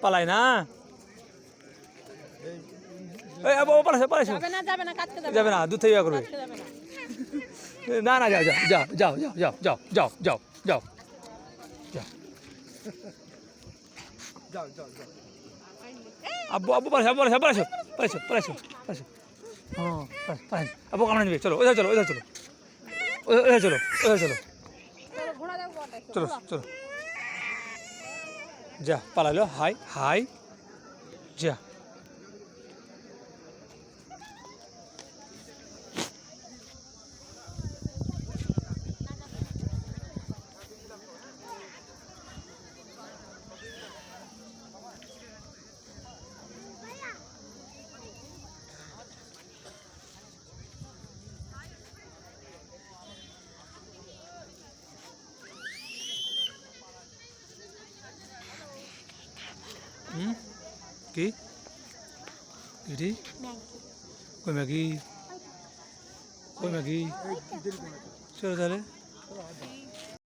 পালাই না এই আবু পালাইছো পালাইছো যাবে না দুধ থেকে করবে না না যাও যাও যাও যাও যাও যাও যাও যাও যাও যাও যাও যাও আব্বু আব্বু পালাইছো পালাইছো পালাইছো পালাইছো পালাইছো পালাইছো হ্যাঁ পালাইছো আব্বু কামড়ে নেবে চলো ওইধার চলো ওইধার চলো ওইধার চলো ওইধার চলো চলো চলো যা পালাইলো হাই হাই যা কি এটি কই ম্যাগি কই ম্যাগি চলো তাহলে